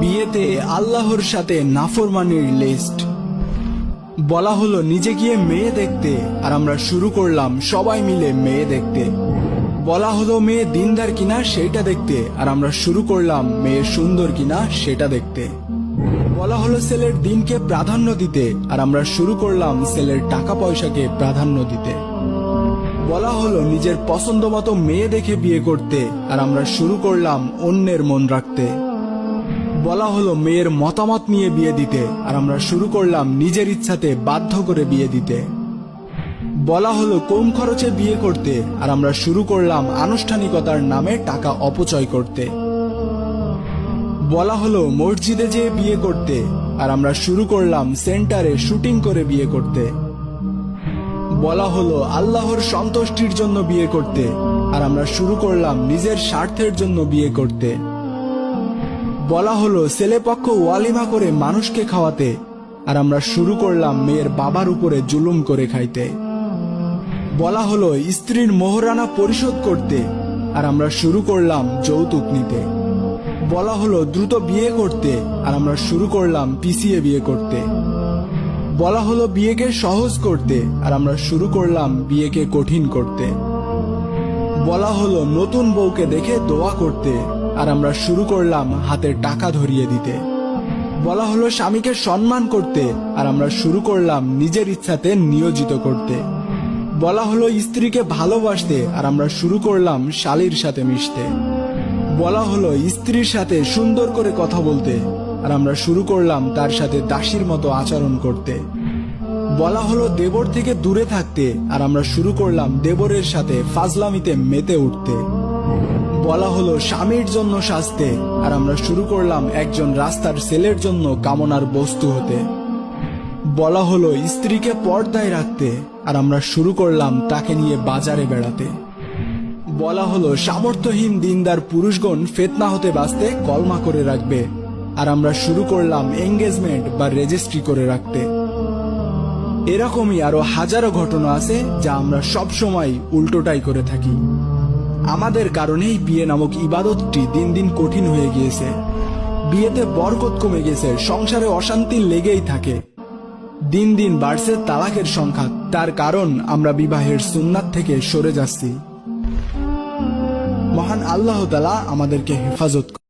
বিয়েতে আল্লাহর সাথে নাফরমানির লিস্ট। বলা হলো নিজে গিয়ে মেয়ে দেখতে, আর আমরা শুরু করলাম সবাই মিলে মেয়ে দেখতে। বলা হলো মেয়ে দিনদার কিনা সেটা দেখতে, আর আমরা শুরু করলাম মেয়ে সুন্দর কিনা সেটা দেখতে। বলা হলো ছেলের দিনকে প্রাধান্য দিতে, আর আমরা শুরু করলাম ছেলের টাকা পয়সাকে প্রাধান্য দিতে। বলা হলো নিজের পছন্দ মতো মেয়ে দেখে বিয়ে করতে, আর আমরা শুরু করলাম অন্যের মন রাখতে। বলা হলো মেয়ের মতামত নিয়ে বিয়ে দিতে, আর আমরা শুরু করলাম নিজের ইচ্ছাতে বাধ্য করে বিয়ে দিতে। বলা হলো কম খরচে বিয়ে করতে, আর আমরা শুরু করলাম আনুষ্ঠানিকতার নামে টাকা অপচয় করতে। বলা হলো মসজিদে যেয়ে বিয়ে করতে, আর আমরা শুরু করলাম সেন্টারে শুটিং করে বিয়ে করতে। বলা হলো আল্লাহর সন্তুষ্টির জন্য বিয়ে করতে, আর আমরা শুরু করলাম নিজের স্বার্থের জন্য বিয়ে করতে। বলা হলো ছেলেপক্ষ ওয়ালিমা করে মানুষকে খাওয়াতে, আর আমরা শুরু করলাম মেয়ের বাবার উপরে জুলুম করে খাইতে। বলা হলো স্ত্রীর মোহরানা পরিশোধ করতে, আর আমরা শুরু করলাম যৌতুক নিতে। বলা হলো দ্রুত বিয়ে করতে, আর আমরা শুরু করলাম পিছিয়ে বিয়ে করতে। বলা হলো বিয়েকে সহজ করতে, আর আমরা শুরু করলাম বিয়েকে কঠিন করতে। বলা হলো নতুন বউকে দেখে দোয়া করতে, আর আমরা শুরু করলাম হাতে টাকা ধরিয়ে দিতে। বলা হলো স্বামীকে সম্মান করতে, আর আমরা শুরু করলাম নিজের ইচ্ছাতে নিয়োজিত করতে। বলা হলো স্ত্রীকে ভালোবাসতে, আর আমরা শুরু করলাম শালীর সাথে মিশতে। বলা হলো স্ত্রীর সাথে সুন্দর করে কথা বলতে, আর আমরা শুরু করলাম তার সাথে দাসীর মতো আচরণ করতে। বলা হলো দেবর থেকে দূরে থাকতে, আর আমরা শুরু করলাম দেবরের সাথে ফাজলামিতে মেতে উঠতে। বলা হলো স্বামীর জন্য সাজতে, আর আমরা শুরু করলাম একজন রাস্তার ছেলের জন্য কামনার বস্তু হতে। বলা হলো স্ত্রীকে পর্দায় রাখতে, আর আমরা শুরু করলাম তাকে নিয়ে বাজারে বেড়াতে। বলা হলো সামর্থ্যহীন দিনদার পুরুষগণ ফিতনা হতে বাঁচতে কলমা করে রাখবে, আর আমরা শুরু করলাম এঙ্গেজমেন্ট বা রেজিস্ট্রি করে রাখতে। এরকমই আরো হাজারো ঘটনা আছে যা আমরা সব সময় উল্টোটাই করে থাকি। আমাদের কারণেই বিয়ে নামক ইবাদতটি দিন দিন কঠিন হয়ে গিয়েছে। বিয়েতে বরকত কমে গেছে, সংসারে অশান্তি লেগেই থাকে। দিন দিন বাড়ছে তালাকের সংখ্যা, তার কারণ আমরা বিবাহের সুন্নাত থেকে সরে যাচ্ছি। মহান আল্লাহ তাআলা আমাদেরকে হেফাজত